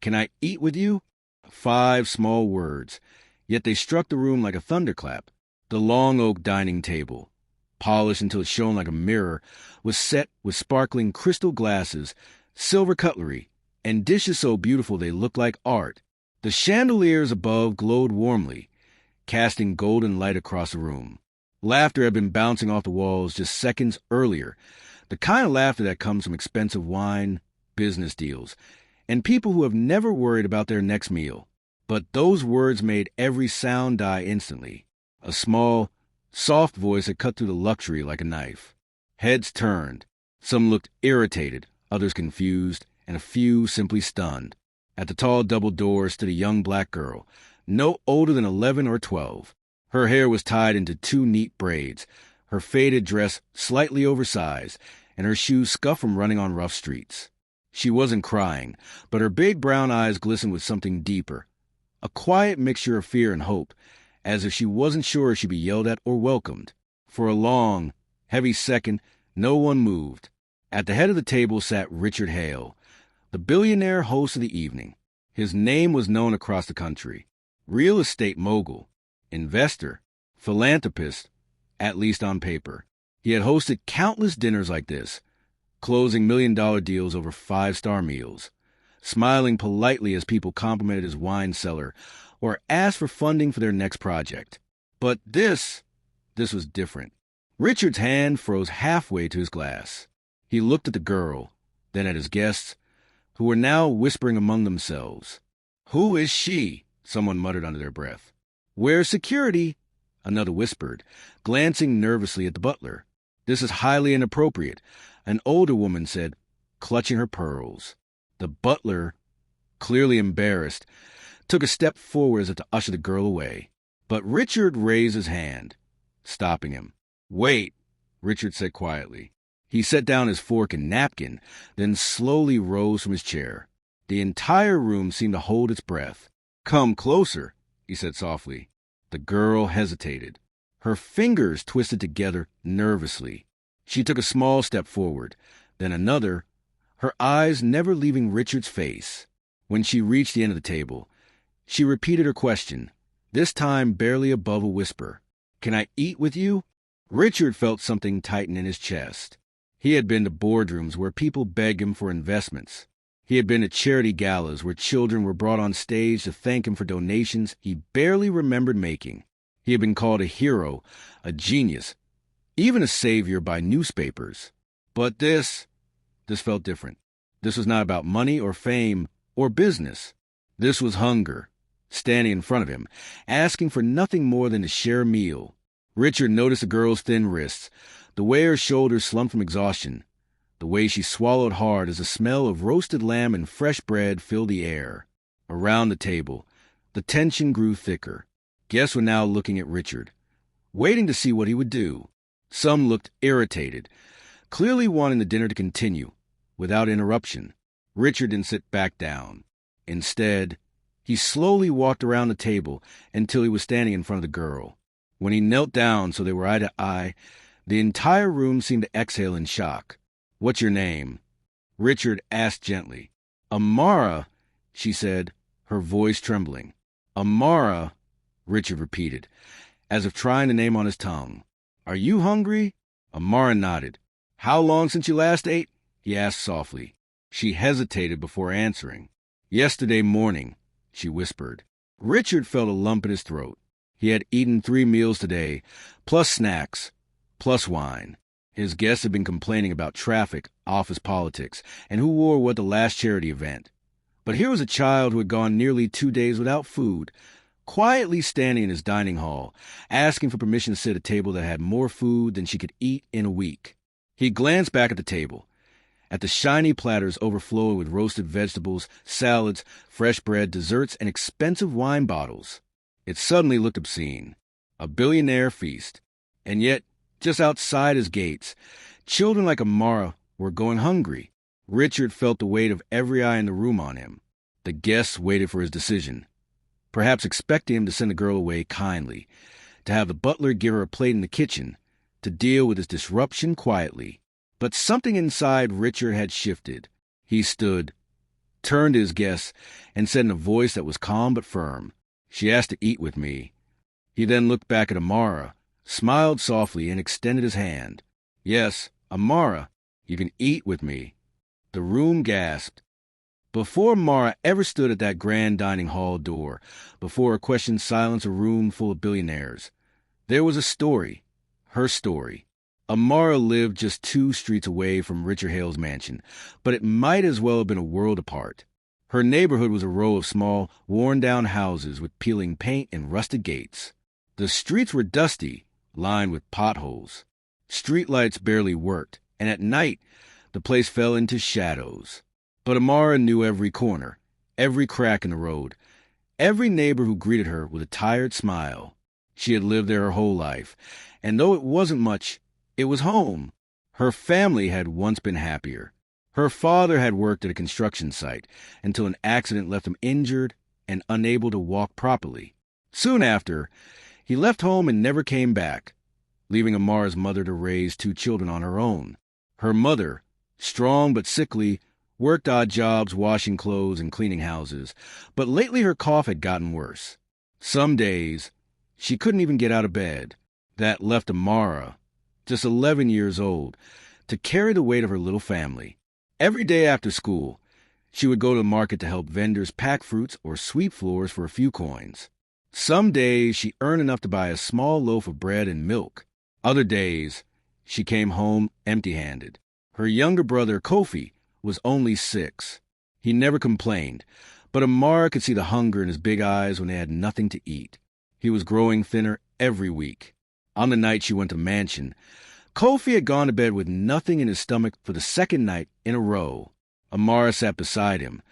Can I eat with you? 5 small words, yet they struck the room like a thunderclap. The long oak dining table, polished until it shone like a mirror, was set with sparkling crystal glasses, silver cutlery, and dishes so beautiful they looked like art. The chandeliers above glowed warmly, casting golden light across the room. Laughter had been bouncing off the walls just seconds earlier, the kind of laughter that comes from expensive wine, business deals, and people who have never worried about their next meal. But those words made every sound die instantly. A small, soft voice had cut through the luxury like a knife. Heads turned. Some looked irritated, others confused, and a few simply stunned. At the tall double door stood a young black girl, no older than 11 or 12. Her hair was tied into 2 neat braids, her faded dress slightly oversized, and her shoes scuffed from running on rough streets. She wasn't crying, but her big brown eyes glistened with something deeper, a quiet mixture of fear and hope, as if she wasn't sure she'd be yelled at or welcomed. For a long, heavy second, no one moved. At the head of the table sat Richard Hale, the billionaire host of the evening. His name was known across the country. Real estate mogul, investor, philanthropist, at least on paper. He had hosted countless dinners like this, closing million-dollar deals over 5-star meals, smiling politely as people complimented his wine cellar or asked for funding for their next project. But this was different. Richard's hand froze halfway to his glass. He looked at the girl, then at his guests, who were now whispering among themselves. "Who is she?" someone muttered under their breath. "Where's security?" another whispered, glancing nervously at the butler. "This is highly inappropriate," an older woman said, clutching her pearls. The butler, clearly embarrassed, took a step forward as if to usher the girl away. But Richard raised his hand, stopping him. "Wait," Richard said quietly. He set down his fork and napkin, then slowly rose from his chair. The entire room seemed to hold its breath. "Come closer," he said softly. The girl hesitated. Her fingers twisted together nervously. She took a small step forward, then another, her eyes never leaving Richard's face. When she reached the end of the table, she repeated her question, this time barely above a whisper. "Can I eat with you?" Richard felt something tighten in his chest. He had been to boardrooms where people begged him for investments. He had been to charity galas where children were brought on stage to thank him for donations he barely remembered making. He had been called a hero, a genius, even a savior by newspapers. But this felt different. This was not about money or fame or business. This was hunger, standing in front of him, asking for nothing more than to share a meal. Richard noticed the girl's thin wrists, the way her shoulders slumped from exhaustion, the way she swallowed hard as the smell of roasted lamb and fresh bread filled the air. Around the table, the tension grew thicker. Guests were now looking at Richard, waiting to see what he would do. Some looked irritated, clearly wanting the dinner to continue, without interruption. Richard didn't sit back down. Instead, he slowly walked around the table until he was standing in front of the girl. When he knelt down so they were eye to eye, the entire room seemed to exhale in shock. "What's your name?" Richard asked gently. "Amara," she said, her voice trembling. "Amara," Richard repeated, as if trying the name on his tongue. "Are you hungry?" Amara nodded. "How long since you last ate?" he asked softly. She hesitated before answering. "Yesterday morning," she whispered. Richard felt a lump in his throat. He had eaten 3 meals today, plus snacks, plus wine. His guests had been complaining about traffic, office politics, and who wore what the last charity event. But here was a child who had gone nearly 2 days without food, quietly standing in his dining hall, asking for permission to sit at a table that had more food than she could eat in a week. He glanced back at the table, at the shiny platters overflowing with roasted vegetables, salads, fresh bread, desserts, and expensive wine bottles. It suddenly looked obscene. A billionaire feast. And yet, just outside his gates, children like Amara were going hungry. Richard felt the weight of every eye in the room on him. The guests waited for his decision, perhaps expecting him to send the girl away kindly, to have the butler give her a plate in the kitchen, to deal with his disruption quietly. But something inside Richard had shifted. He stood turned to his guests and said in a voice that was calm but firm, "She asked to eat with me." He then looked back at Amara, smiled softly, and extended his hand. "Yes, Amara, you can eat with me." The room gasped. Before Amara ever stood at that grand dining hall door, before her questioned silence a room full of billionaires, there was a story, her story. Amara lived just 2 streets away from Richard Hale's mansion, but it might as well have been a world apart. Her neighborhood was a row of small, worn-down houses with peeling paint and rusted gates. The streets were dusty, lined with potholes. Streetlights barely worked, and at night, the place fell into shadows. But Amara knew every corner, every crack in the road, every neighbor who greeted her with a tired smile. She had lived there her whole life, and though it wasn't much, it was home. Her family had once been happier. Her father had worked at a construction site until an accident left him injured and unable to walk properly. Soon after, he left home and never came back, leaving Amara's mother to raise 2 children on her own. Her mother, strong but sickly, worked odd jobs washing clothes and cleaning houses, but lately her cough had gotten worse. Some days, she couldn't even get out of bed. That left Amara, just 11 years old, to carry the weight of her little family. Every day after school, she would go to the market to help vendors pack fruits or sweep floors for a few coins. Some days she earned enough to buy a small loaf of bread and milk. Other days, she came home empty-handed. Her younger brother, Kofi, was only 6. He never complained, but Amara could see the hunger in his big eyes when they had nothing to eat. He was growing thinner every week. On the night she went to mansion, Kofi had gone to bed with nothing in his stomach for the 2nd night in a row. Amara sat beside him,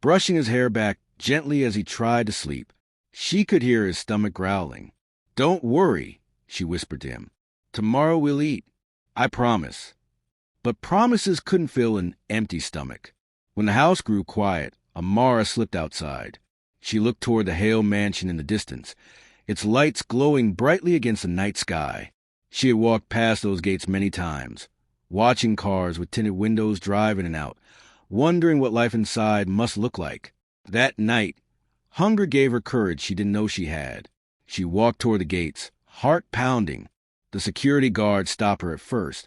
brushing his hair back gently as he tried to sleep. She could hear his stomach growling. "Don't worry," she whispered to him. "Tomorrow we'll eat. I promise." But promises couldn't fill an empty stomach. When the house grew quiet, Amara slipped outside. She looked toward the Hale mansion in the distance, its lights glowing brightly against the night sky. She had walked past those gates many times, watching cars with tinted windows drive in and out, wondering what life inside must look like. That night, hunger gave her courage she didn't know she had. She walked toward the gates, heart pounding. The security guard stopped her at first,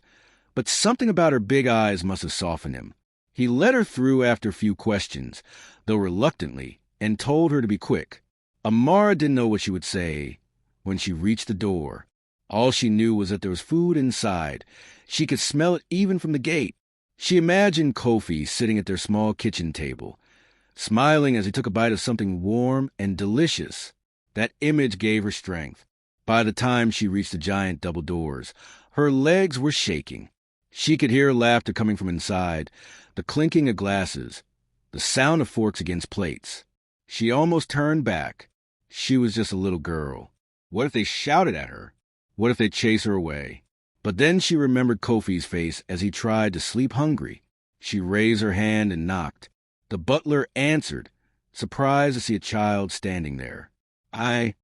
but something about her big eyes must have softened him. He let her through after a few questions, though reluctantly, and told her to be quick. Amara didn't know what she would say when she reached the door. All she knew was that there was food inside. She could smell it even from the gate. She imagined Kofi sitting at their small kitchen table, smiling as he took a bite of something warm and delicious. That image gave her strength. By the time she reached the giant double doors, her legs were shaking. She could hear laughter coming from inside, the clinking of glasses, the sound of forks against plates. She almost turned back. She was just a little girl. What if they shouted at her? What if they chased her away? But then she remembered Kofi's face as he tried to sleep hungry. She raised her hand and knocked. The butler answered, surprised to see a child standing there. I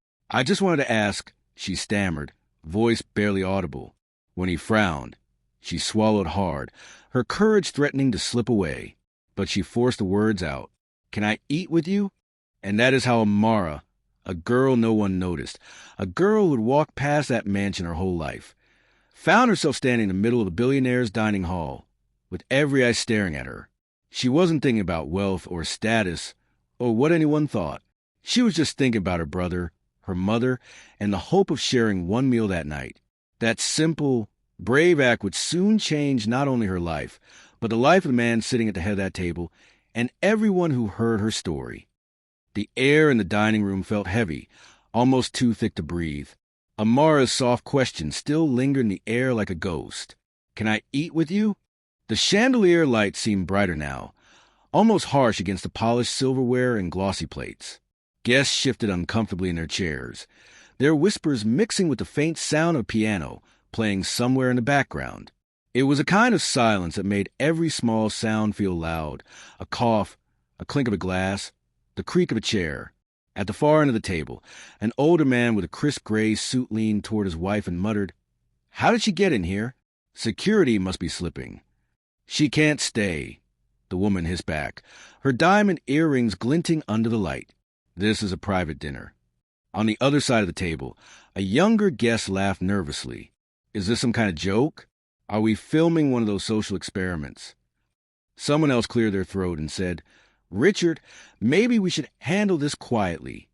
just wanted to ask," she stammered, voice barely audible. When he frowned, she swallowed hard, her courage threatening to slip away. But she forced the words out. "Can I eat with you?" And that is how Amara, a girl no one noticed, a girl who had walked past that mansion her whole life, found herself standing in the middle of the Billionaire's dining hall, with every eye staring at her. She wasn't thinking about wealth or status or what anyone thought. She was just thinking about her brother, her mother, and the hope of sharing one meal that night. That simple, brave act would soon change not only her life, but the life of the man sitting at the head of that table and everyone who heard her story. The air in the dining room felt heavy, almost too thick to breathe. Amara's soft question still lingered in the air like a ghost. "Can I eat with you?" The chandelier light seemed brighter now, almost harsh against the polished silverware and glossy plates. Guests shifted uncomfortably in their chairs, their whispers mixing with the faint sound of a piano playing somewhere in the background. It was a kind of silence that made every small sound feel loud, a cough, a clink of a glass, the creak of a chair. At the far end of the table, an older man with a crisp gray suit leaned toward his wife and muttered, "How did she get in here? Security must be slipping." "She can't stay," the woman hissed back, her diamond earrings glinting under the light. "This is a private dinner." On the other side of the table, a younger guest laughed nervously. "Is this some kind of joke? Are we filming one of those social experiments?" Someone else cleared their throat and said, "Richard, maybe we should handle this quietly."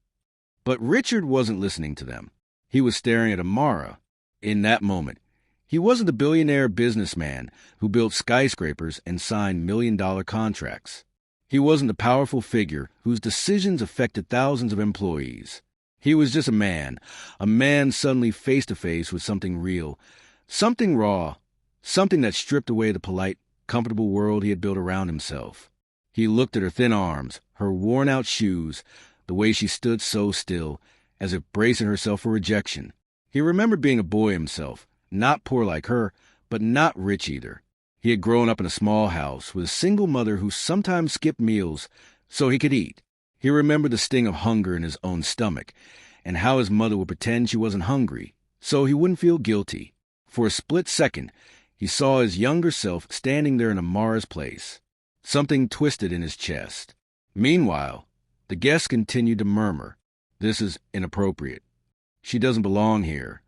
But Richard wasn't listening to them. He was staring at Amara. In that moment, he wasn't the billionaire businessman who built skyscrapers and signed million-dollar contracts. He wasn't the powerful figure whose decisions affected thousands of employees. He was just a man suddenly face-to-face with something real, something raw, something that stripped away the polite, comfortable world he had built around himself. He looked at her thin arms, her worn-out shoes, the way she stood so still, as if bracing herself for rejection. He remembered being a boy himself, not poor like her, but not rich either. He had grown up in a small house with a single mother who sometimes skipped meals so he could eat. He remembered the sting of hunger in his own stomach, and how his mother would pretend she wasn't hungry, so he wouldn't feel guilty. For a split second, he saw his younger self standing there in Amara's place. Something twisted in his chest. Meanwhile, the guests continued to murmur, "This is inappropriate. She doesn't belong here.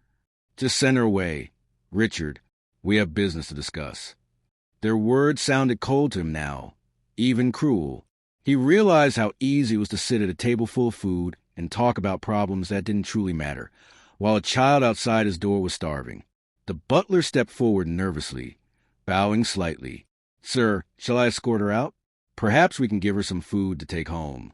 Just send her away. Richard, we have business to discuss." Their words sounded cold to him now, even cruel. He realized how easy it was to sit at a table full of food and talk about problems that didn't truly matter, while a child outside his door was starving. The butler stepped forward nervously, bowing slightly. "Sir, shall I escort her out? Perhaps we can give her some food to take home."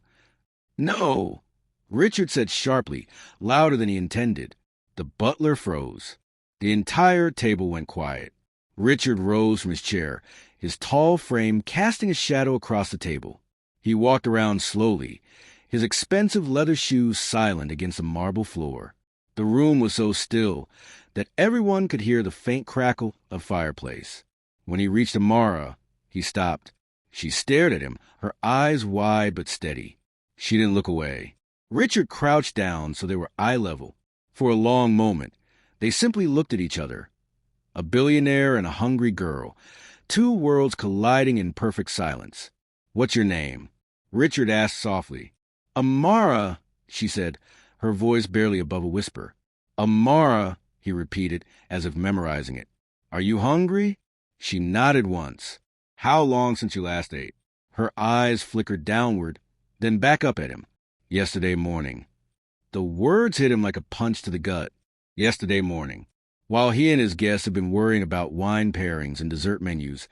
"No!" Richard said sharply, louder than he intended. The butler froze. The entire table went quiet. Richard rose from his chair, his tall frame casting a shadow across the table. He walked around slowly, his expensive leather shoes silent against the marble floor. The room was so still that everyone could hear the faint crackle of fireplace. When he reached Amara, he stopped. She stared at him, her eyes wide but steady. She didn't look away. Richard crouched down so they were eye level. For a long moment, they simply looked at each other. A billionaire and a hungry girl, two worlds colliding in perfect silence. "What's your name?" Richard asked softly. "Amara," she said, her voice barely above a whisper. "Amara," he repeated, as if memorizing it. "Are you hungry?" She nodded once. "How long since you last ate?" Her eyes flickered downward, then back up at him. "Yesterday morning." The words hit him like a punch to the gut. Yesterday morning. While he and his guests had been worrying about wine pairings and dessert menus,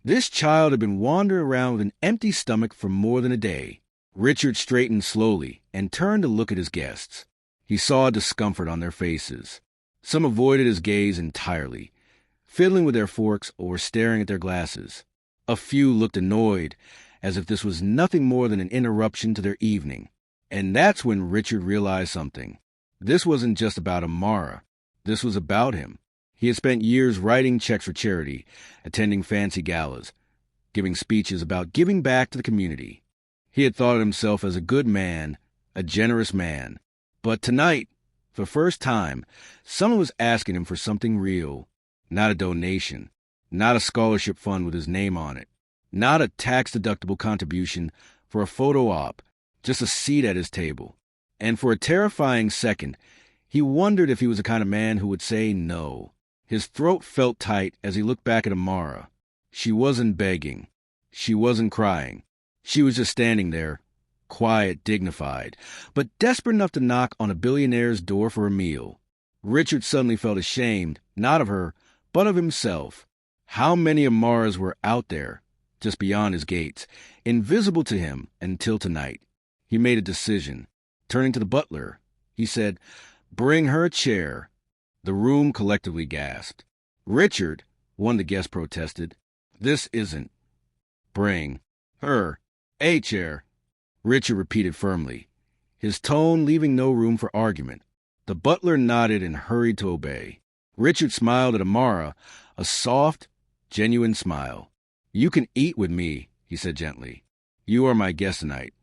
this child had been wandering around with an empty stomach for more than a day. Richard straightened slowly and turned to look at his guests. He saw discomfort on their faces. Some avoided his gaze entirely, fiddling with their forks or staring at their glasses. A few looked annoyed, as if this was nothing more than an interruption to their evening. And that's when Richard realized something. This wasn't just about Amara. This was about him. He had spent years writing checks for charity, attending fancy galas, giving speeches about giving back to the community. He had thought of himself as a good man, a generous man. But tonight, for the first time, someone was asking him for something real. Not a donation, not a scholarship fund with his name on it, not a tax-deductible contribution for a photo op, just a seat at his table. And for a terrifying second, he wondered if he was the kind of man who would say no. His throat felt tight as he looked back at Amara. She wasn't begging. She wasn't crying. She was just standing there, quiet, dignified, but desperate enough to knock on a billionaire's door for a meal. Richard suddenly felt ashamed, not of her, but of himself. How many Amaras were out there, just beyond his gates, invisible to him until tonight? He made a decision. Turning to the butler, he said, "Bring her a chair." The room collectively gasped. "Richard," one of the guests protested, "this isn't." "Bring her a chair," Richard repeated firmly, his tone leaving no room for argument. The butler nodded and hurried to obey. Richard smiled at Amara, a soft, genuine smile. "You can eat with me," he said gently. "You are my guest tonight."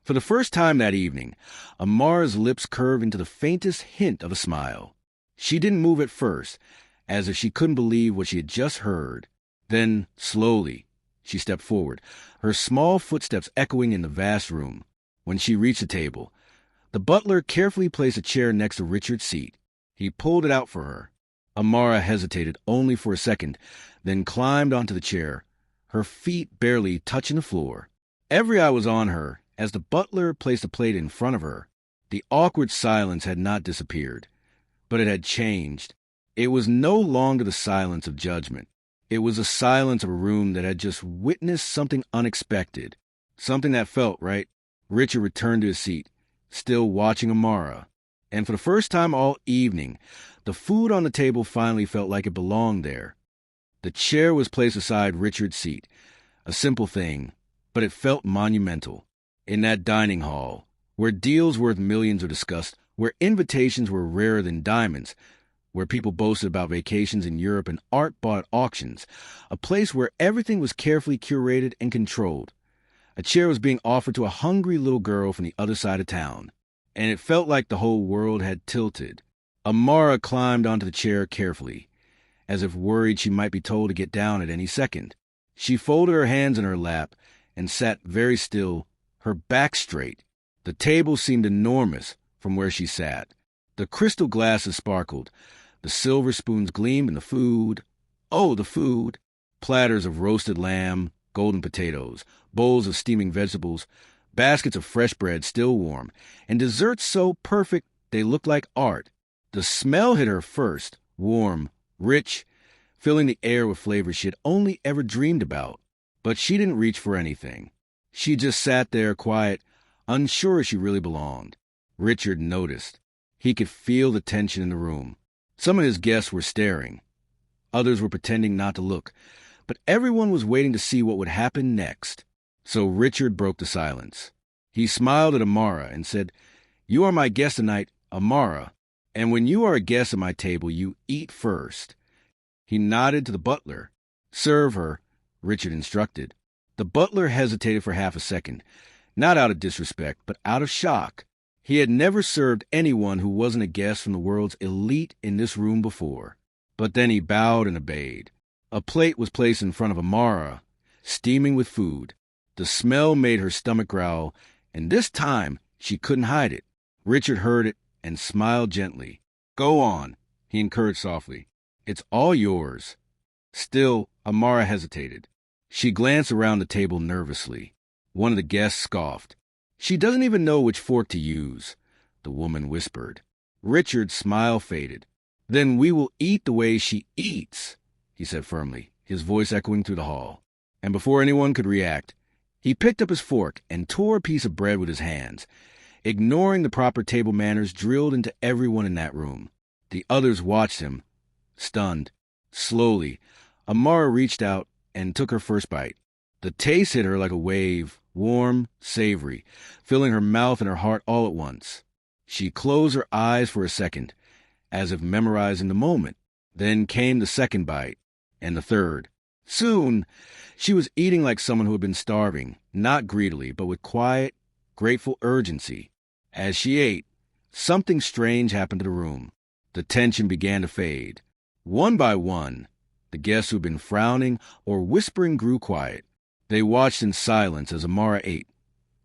For the first time that evening, Amara's lips curved into the faintest hint of a smile. She didn't move at first, as if she couldn't believe what she had just heard. Then, slowly, She stepped forward, her small footsteps echoing in the vast room. When she reached the table, the butler carefully placed a chair next to Richard's seat. He pulled it out for her. Amara hesitated only for a second, then climbed onto the chair, her feet barely touching the floor. Every eye was on her as the butler placed a plate in front of her. The awkward silence had not disappeared, but it had changed. It was no longer the silence of judgment. It was the silence of a room that had just witnessed something unexpected, something that felt right. Richard returned to his seat, still watching Amara, and for the first time all evening, the food on the table finally felt like it belonged there. The chair was placed beside Richard's seat, a simple thing, but it felt monumental. In that dining hall, where deals worth millions were discussed, where invitations were rarer than diamonds, where people boasted about vacations in Europe and art bought at auctions, a place where everything was carefully curated and controlled. A chair was being offered to a hungry little girl from the other side of town, and it felt like the whole world had tilted. Amara climbed onto the chair carefully, as if worried she might be told to get down at any second. She folded her hands in her lap and sat very still, her back straight. The table seemed enormous from where she sat. The crystal glasses sparkled. The silver spoons gleamed in the food. Oh, the food! Platters of roasted lamb, golden potatoes, bowls of steaming vegetables, baskets of fresh bread still warm, and desserts so perfect they looked like art. The smell hit her first, warm, rich, filling the air with flavors she had only ever dreamed about. But she didn't reach for anything. She just sat there quiet, unsure she really belonged. Richard noticed. He could feel the tension in the room. Some of his guests were staring. Others were pretending not to look. But everyone was waiting to see what would happen next. So Richard broke the silence. He smiled at Amara and said, "You are my guest tonight, Amara, and when you are a guest at my table, you eat first." He nodded to the butler. "Serve her," Richard instructed. The butler hesitated for half a second, not out of disrespect, but out of shock. He had never served anyone who wasn't a guest from the world's elite in this room before. But then he bowed and obeyed. A plate was placed in front of Amara, steaming with food. The smell made her stomach growl, and this time she couldn't hide it. Richard heard it and smiled gently. "Go on," he encouraged softly. "It's all yours." Still, Amara hesitated. She glanced around the table nervously. One of the guests scoffed. "She doesn't even know which fork to use," the woman whispered. Richard's smile faded. "Then we will eat the way she eats," he said firmly, his voice echoing through the hall. And before anyone could react, he picked up his fork and tore a piece of bread with his hands, ignoring the proper table manners drilled into everyone in that room. The others watched him, stunned. Slowly, Amara reached out and took her first bite. The taste hit her like a wave, warm, savory, filling her mouth and her heart all at once. She closed her eyes for a second, as if memorizing the moment. Then came the second bite, and the third. Soon, she was eating like someone who had been starving, not greedily, but with quiet, grateful urgency. As she ate, something strange happened to the room. The tension began to fade. One by one, the guests who had been frowning or whispering grew quiet. They watched in silence as Amara ate,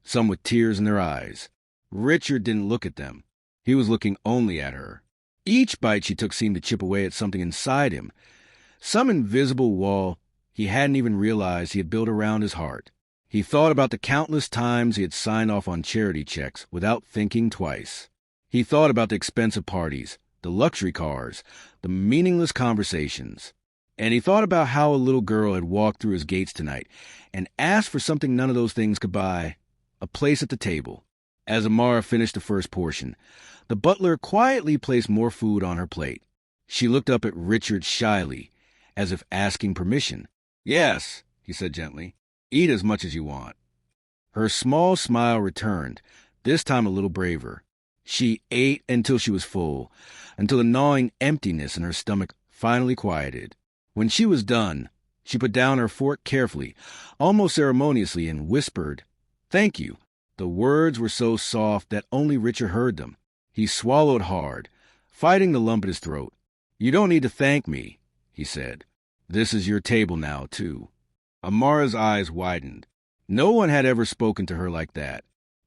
some with tears in their eyes. Richard didn't look at them. He was looking only at her. Each bite she took seemed to chip away at something inside him, some invisible wall he hadn't even realized he had built around his heart. He thought about the countless times he had signed off on charity checks without thinking twice. He thought about the expensive parties, the luxury cars, the meaningless conversations. And he thought about how a little girl had walked through his gates tonight and asked for something none of those things could buy, a place at the table. As Amara finished the first portion, the butler quietly placed more food on her plate. She looked up at Richard shyly, as if asking permission. "Yes," he said gently. "Eat as much as you want." Her small smile returned, this time a little braver. She ate until she was full, until the gnawing emptiness in her stomach finally quieted. When she was done, she put down her fork carefully, almost ceremoniously, and whispered, "Thank you." The words were so soft that only Richard heard them. He swallowed hard, fighting the lump in his throat. "You don't need to thank me," he said. "This is your table now, too." Amara's eyes widened. No one had ever spoken to her like that.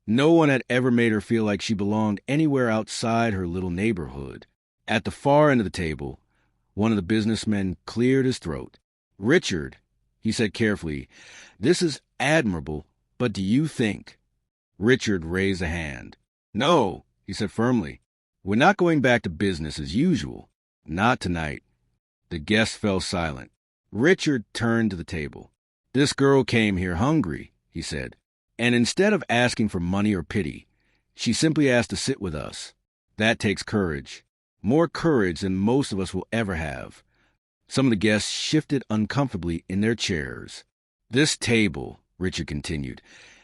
No one had ever made her feel like she belonged anywhere outside her little neighborhood. At the far end of the table, one of the businessmen cleared his throat. "Richard," he said carefully, "this is admirable, but do you think—" Richard raised a hand. "No," he said firmly. "We're not going back to business as usual. Not tonight." The guests fell silent. Richard turned to the table. "This girl came here hungry," he said. "And instead of asking for money or pity, she simply asked to sit with us. That takes courage. More courage than most of us will ever have." Some of the guests shifted uncomfortably in their chairs. "This table," Richard continued,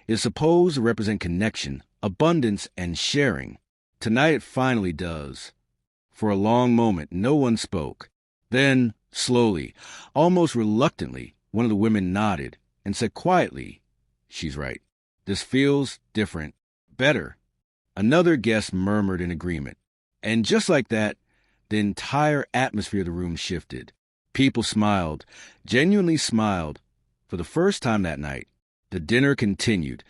"is supposed to represent connection, abundance, and sharing. Tonight it finally does." For a long moment, no one spoke. Then, slowly, almost reluctantly, one of the women nodded and said quietly, "She's right. This feels different. Better." Another guest murmured in agreement. And just like that, the entire atmosphere of the room shifted. People smiled, genuinely smiled. For the first time that night, the dinner continued.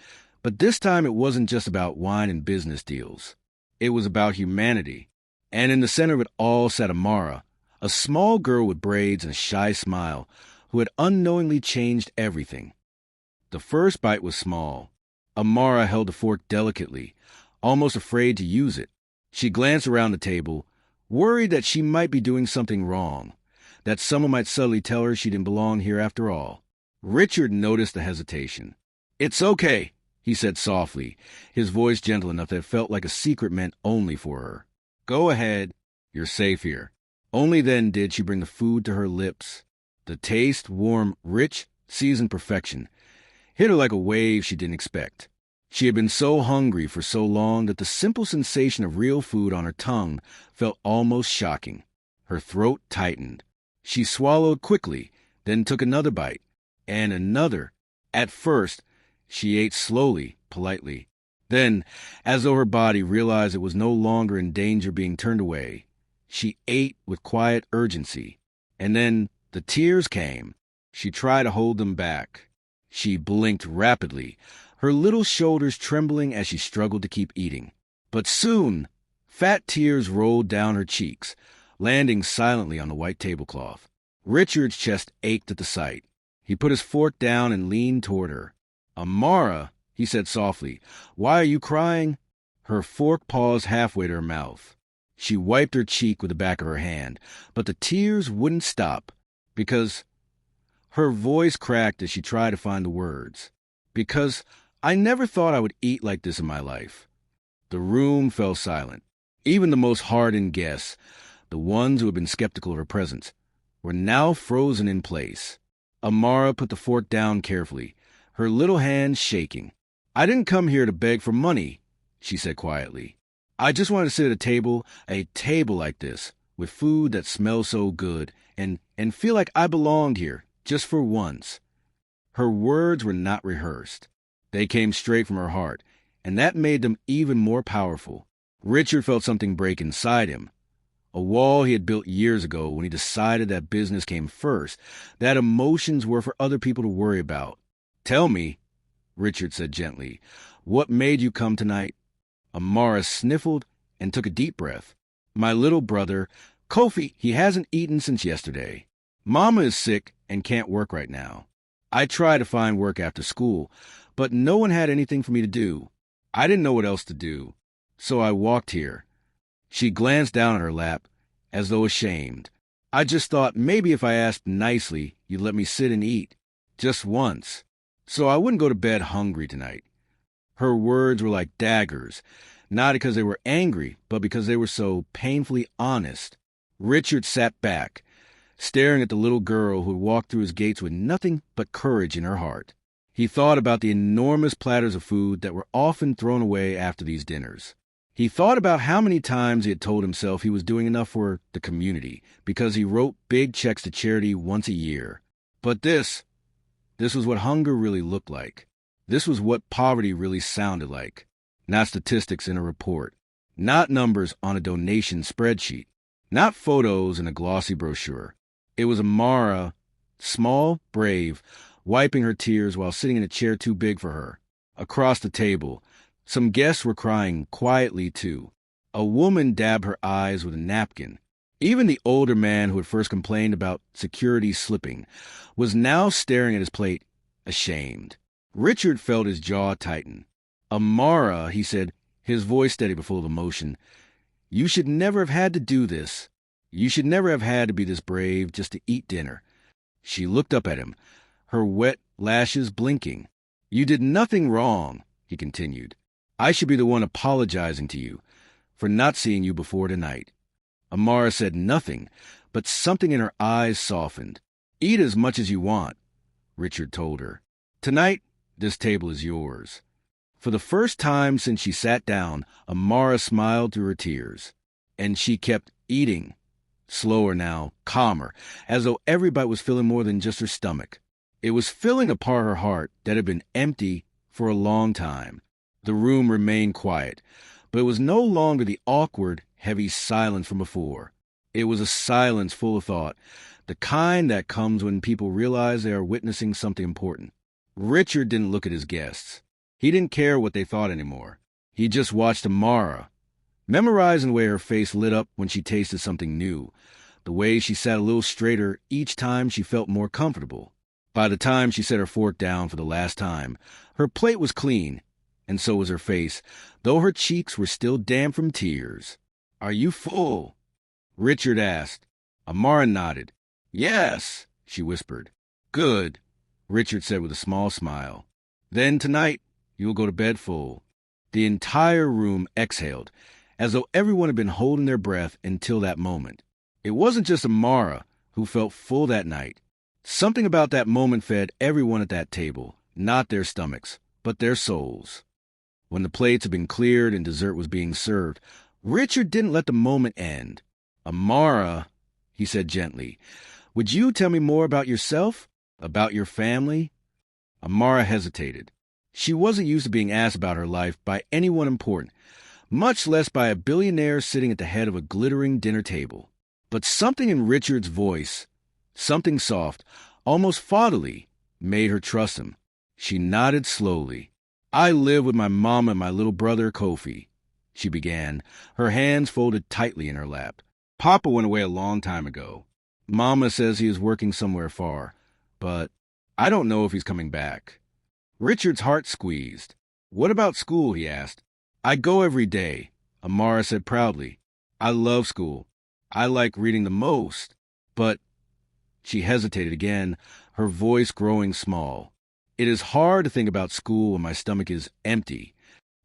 But this time it wasn't just about wine and business deals. It was about humanity. And in the center of it all sat Amara, a small girl with braids and a shy smile, who had unknowingly changed everything. The first bite was small. Amara held the fork delicately, almost afraid to use it. She glanced around the table, worried that she might be doing something wrong, that someone might subtly tell her she didn't belong here after all. Richard noticed the hesitation. "It's okay," he said softly, his voice gentle enough that it felt like a secret meant only for her. "Go ahead. You're safe here." Only then did she bring the food to her lips. The taste, warm, rich, seasoned perfection, hit her like a wave she didn't expect. She had been so hungry for so long that the simple sensation of real food on her tongue felt almost shocking. Her throat tightened. She swallowed quickly, then took another bite, and another. At first, she ate slowly, politely. Then, as though her body realized it was no longer in danger of being turned away, she ate with quiet urgency. And then the tears came. She tried to hold them back. She blinked rapidly, her little shoulders trembling as she struggled to keep eating. But soon, fat tears rolled down her cheeks, landing silently on the white tablecloth. Richard's chest ached at the sight. He put his fork down and leaned toward her. "Amara," he said softly, "why are you crying?" Her fork paused halfway to her mouth. She wiped her cheek with the back of her hand, but the tears wouldn't stop, because— her voice cracked as she tried to find the words. "Because I never thought I would eat like this in my life." The room fell silent. Even the most hardened guests, the ones who had been skeptical of her presence, were now frozen in place. Amara put the fork down carefully, her little hands shaking. "I didn't come here to beg for money," she said quietly. "I just wanted to sit at a table like this, with food that smells so good, and feel like I belonged here, just for once." Her words were not rehearsed. They came straight from her heart, and that made them even more powerful. Richard felt something break inside him. A wall he had built years ago when he decided that business came first, that emotions were for other people to worry about. "Tell me," Richard said gently, "what made you come tonight?" Amara sniffled and took a deep breath. "My little brother, Kofi, he hasn't eaten since yesterday. Mama is sick and can't work right now. I tried to find work after school, but no one had anything for me to do. I didn't know what else to do, so I walked here." She glanced down at her lap, as though ashamed. "I just thought maybe if I asked nicely, you'd let me sit and eat. Just once. So I wouldn't go to bed hungry tonight." Her words were like daggers, not because they were angry, but because they were so painfully honest. Richard sat back, staring at the little girl who had walked through his gates with nothing but courage in her heart. He thought about the enormous platters of food that were often thrown away after these dinners. He thought about how many times he had told himself he was doing enough for the community because he wrote big checks to charity once a year. But this was what hunger really looked like. This was what poverty really sounded like. Not statistics in a report. Not numbers on a donation spreadsheet. Not photos in a glossy brochure. It was Amara, small, brave, wiping her tears while sitting in a chair too big for her. Across the table, some guests were crying quietly, too. A woman dabbed her eyes with a napkin. Even the older man who had first complained about security slipping was now staring at his plate, ashamed. Richard felt his jaw tighten. "Amara," he said, his voice steady but full of emotion, "you should never have had to do this. You should never have had to be this brave just to eat dinner." She looked up at him, her wet lashes blinking. "You did nothing wrong," he continued. "I should be the one apologizing to you for not seeing you before tonight." Amara said nothing, but something in her eyes softened. "Eat as much as you want," Richard told her. "Tonight, this table is yours." For the first time since she sat down, Amara smiled through her tears. And she kept eating. Slower now, calmer, as though every bite was filling more than just her stomach. It was filling a part of her heart that had been empty for a long time. The room remained quiet, but it was no longer the awkward, heavy silence from before. It was a silence full of thought, the kind that comes when people realize they are witnessing something important. Richard didn't look at his guests. He didn't care what they thought anymore. He just watched Amara, memorizing the way her face lit up when she tasted something new, the way she sat a little straighter each time she felt more comfortable. By the time she set her fork down for the last time, her plate was clean, and so was her face, though her cheeks were still damp from tears. "Are you full?" Richard asked. Amara nodded. "Yes," she whispered. "Good," Richard said with a small smile. "Then tonight, you will go to bed full." The entire room exhaled, as though everyone had been holding their breath until that moment. It wasn't just Amara who felt full that night. Something about that moment fed everyone at that table, not their stomachs, but their souls. When the plates had been cleared and dessert was being served, Richard didn't let the moment end. "Amara," he said gently, "would you tell me more about yourself? About your family?" Amara hesitated. She wasn't used to being asked about her life by anyone important, much less by a billionaire sitting at the head of a glittering dinner table. But something in Richard's voice, something soft, almost fatherly, made her trust him. She nodded slowly. "I live with my mom and my little brother, Kofi," she began, her hands folded tightly in her lap. "Papa went away a long time ago. Mama says he is working somewhere far, but I don't know if he's coming back." Richard's heart squeezed. "What about school?" he asked. "I go every day," Amara said proudly. "I love school. I like reading the most. But," she hesitated again, her voice growing small, "it is hard to think about school when my stomach is empty."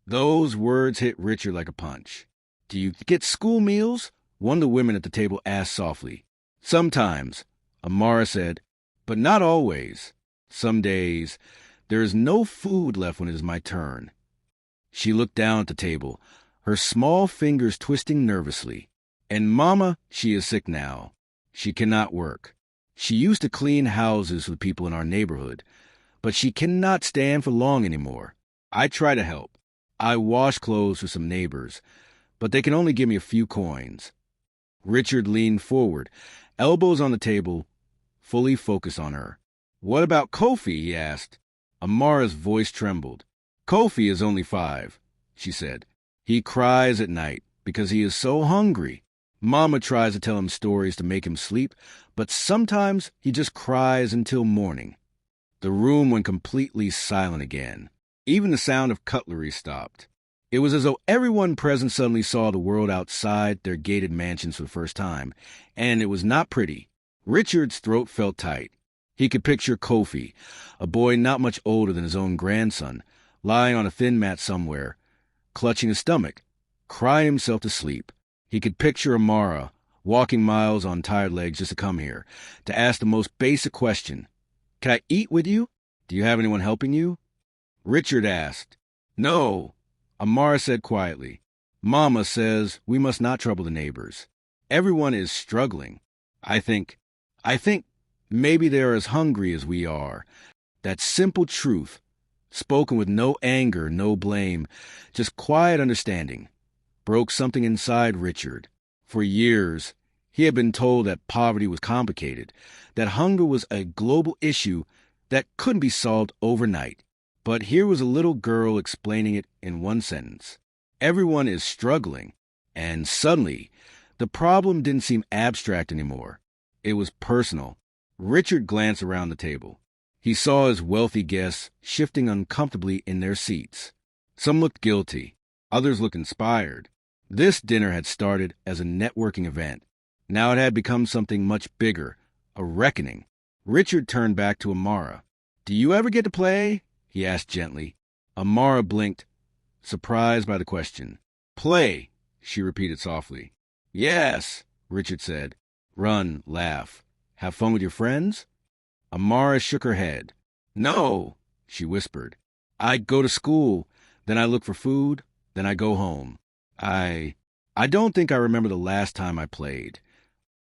Those words hit Richard like a punch. "Do you get school meals?" one of the women at the table asked softly. "Sometimes," Amara said, "but not always. Some days, there is no food left when it is my turn." She looked down at the table, her small fingers twisting nervously. "And Mama, she is sick now. She cannot work. She used to clean houses for people in our neighborhood, but she cannot stand for long anymore. I try to help. I wash clothes for some neighbors, but they can only give me a few coins." Richard leaned forward, elbows on the table, fully focused on her. "What about Kofi?" he asked. Amara's voice trembled. "Kofi is only 5, she said. He cries at night because he is so hungry. Mama tries to tell him stories to make him sleep, but sometimes he just cries until morning." The room went completely silent again. Even the sound of cutlery stopped. It was as though everyone present suddenly saw the world outside their gated mansions for the first time, and it was not pretty. Richard's throat felt tight. He could picture Kofi, a boy not much older than his own grandson, lying on a thin mat somewhere, clutching his stomach, crying himself to sleep. He could picture Amara, walking miles on tired legs just to come here, to ask the most basic question. "Can I eat with you? Do you have anyone helping you?" Richard asked. "No," Amara said quietly. "Mama says we must not trouble the neighbors. Everyone is struggling. I think maybe they are as hungry as we are." That simple truth, spoken with no anger, no blame, just quiet understanding, broke something inside Richard. For years, he had been told that poverty was complicated, that hunger was a global issue that couldn't be solved overnight. But here was a little girl explaining it in one sentence. Everyone is struggling, and suddenly, the problem didn't seem abstract anymore. It was personal. Richard glanced around the table. He saw his wealthy guests shifting uncomfortably in their seats. Some looked guilty. Others looked inspired. This dinner had started as a networking event. Now it had become something much bigger, a reckoning. Richard turned back to Amara. "Do you ever get to play?" he asked gently. Amara blinked, surprised by the question. "Play," she repeated softly. "Yes," Richard said. "Run, laugh, have fun with your friends?" Amara shook her head. "No," she whispered. "I go to school, then I look for food, then I go home. I don't think I remember the last time I played."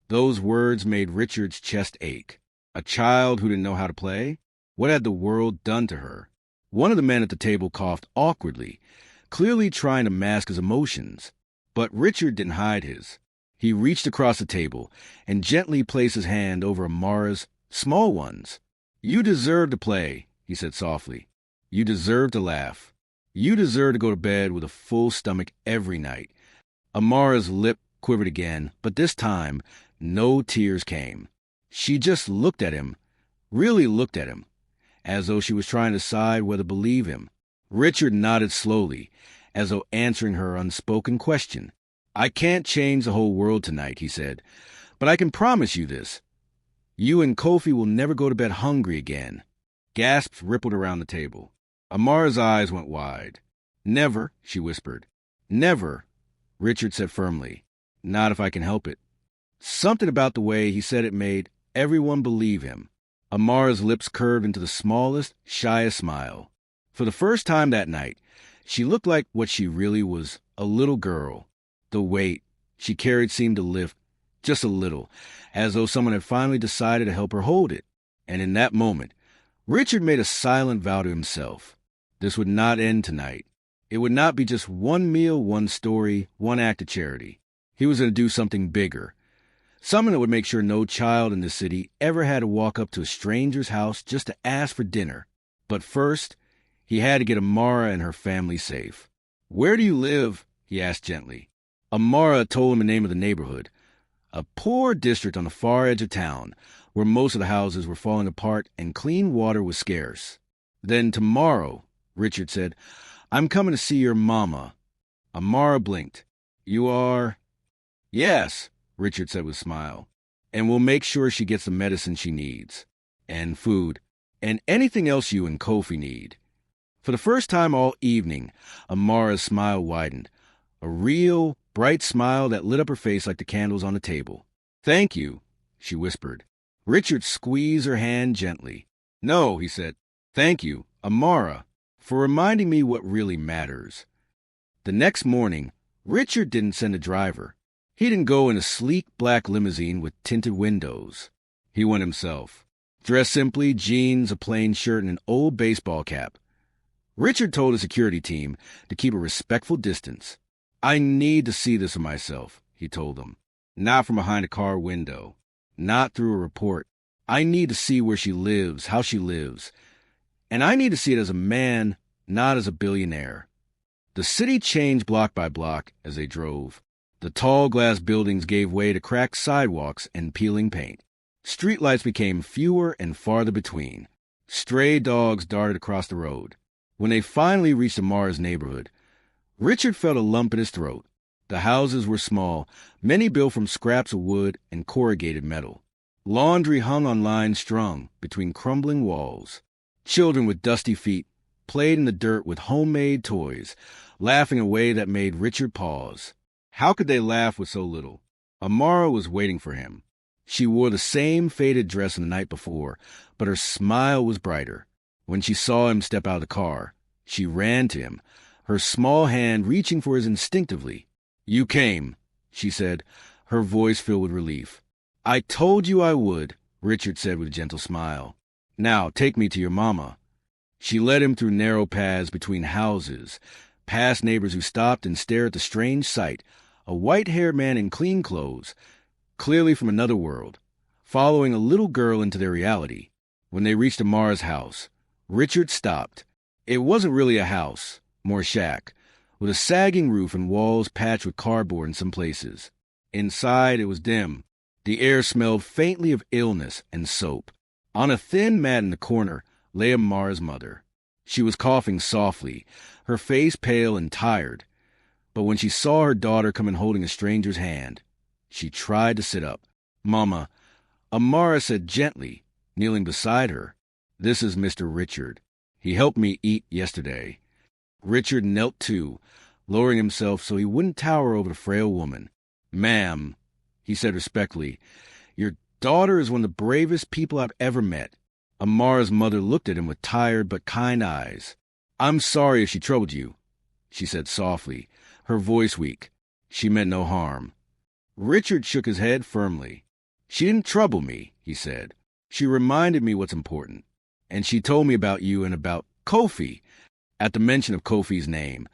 Those words made Richard's chest ache. A child who didn't know how to play? What had the world done to her? One of the men at the table coughed awkwardly, clearly trying to mask his emotions. But Richard didn't hide his. He reached across the table and gently placed his hand over Amara's small ones. "You deserve to play," he said softly. "You deserve to laugh. You deserve to go to bed with a full stomach every night." Amara's lip quivered again, but this time no tears came. She just looked at him, really looked at him, as though she was trying to decide whether to believe him. Richard nodded slowly, as though answering her unspoken question. "I can't change the whole world tonight," he said, "but I can promise you this. You and Kofi will never go to bed hungry again." Gasps rippled around the table. Amara's eyes went wide. "Never," she whispered. "Never," Richard said firmly. "Not if I can help it." Something about the way he said it made everyone believe him. Amara's lips curved into the smallest, shyest smile. For the first time that night, she looked like what she really was, a little girl. The weight she carried seemed to lift just a little, as though someone had finally decided to help her hold it. And in that moment, Richard made a silent vow to himself. This would not end tonight. It would not be just one meal, one story, one act of charity. He was going to do something bigger. Something that would make sure no child in this city ever had to walk up to a stranger's house just to ask for dinner. But first, he had to get Amara and her family safe. "Where do you live?" he asked gently. Amara told him the name of the neighborhood, a poor district on the far edge of town, where most of the houses were falling apart and clean water was scarce. "Then tomorrow," Richard said, "I'm coming to see your mama." Amara blinked. "You are?" "Yes," Richard said with a smile. "And we'll make sure she gets the medicine she needs. And food. And anything else you and Kofi need." For the first time all evening, Amara's smile widened. A real, bright smile that lit up her face like the candles on the table. "Thank you," she whispered. Richard squeezed her hand gently. "No," he said. "Thank you, Amara, for reminding me what really matters." The next morning, Richard didn't send a driver. He didn't go in a sleek black limousine with tinted windows. He went himself. Dressed simply, jeans, a plain shirt, and an old baseball cap. Richard told the security team to keep a respectful distance. "I need to see this for myself," he told them. "Not from behind a car window. Not through a report. I need to see where she lives, how she lives. And I need to see it as a man, not as a billionaire." The city changed block by block as they drove. The tall glass buildings gave way to cracked sidewalks and peeling paint. Streetlights became fewer and farther between. Stray dogs darted across the road. When they finally reached Amara's neighborhood, Richard felt a lump in his throat. The houses were small, many built from scraps of wood and corrugated metal. Laundry hung on lines strung between crumbling walls. Children with dusty feet played in the dirt with homemade toys, laughing in a way that made Richard pause. How could they laugh with so little? Amara was waiting for him. She wore the same faded dress from the night before, but her smile was brighter. When she saw him step out of the car, she ran to him, her small hand reaching for his instinctively. "You came," she said, her voice filled with relief. "I told you I would," Richard said with a gentle smile. "Now take me to your mama." She led him through narrow paths between houses, past neighbors who stopped and stared at the strange sight, a white-haired man in clean clothes, clearly from another world, following a little girl into their reality. When they reached Amara's house, Richard stopped. It wasn't really a house, more a shack, with a sagging roof and walls patched with cardboard in some places. Inside, it was dim. The air smelled faintly of illness and soap. On a thin mat in the corner lay Amara's mother. She was coughing softly, her face pale and tired. But when she saw her daughter come in holding a stranger's hand, she tried to sit up. "Mama," Amara said gently, kneeling beside her, "this is Mr. Richard. He helped me eat yesterday." Richard knelt too, lowering himself so he wouldn't tower over the frail woman. "Ma'am," he said respectfully, "your daughter is one of the bravest people I've ever met." Amara's mother looked at him with tired but kind eyes. "I'm sorry if she troubled you," she said softly, her voice weak. She meant no harm. Richard shook his head firmly. "She didn't trouble me," he said. "She reminded me what's important. And she told me about you and about Kofi." At the mention of Kofi's name,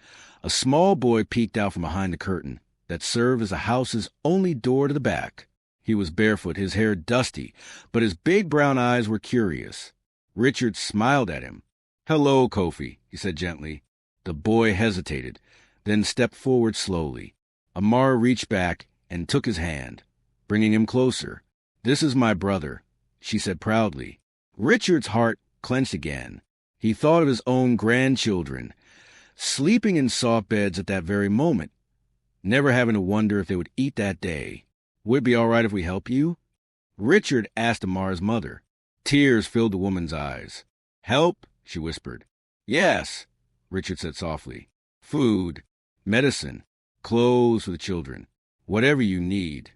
a small boy peeked out from behind the curtain that served as the house's only door to the back. He was barefoot, his hair dusty, but his big brown eyes were curious. Richard smiled at him. "Hello, Kofi," he said gently. The boy hesitated, then stepped forward slowly. Amara reached back and took his hand, bringing him closer. "This is my brother," she said proudly. Richard's heart clenched again. He thought of his own grandchildren, sleeping in soft beds at that very moment, never having to wonder if they would eat that day. "Would it be all right if we help you?" Richard asked Amara's mother. Tears filled the woman's eyes. "Help?" she whispered. "Yes," Richard said softly. "Food, medicine, clothes for the children, whatever you need."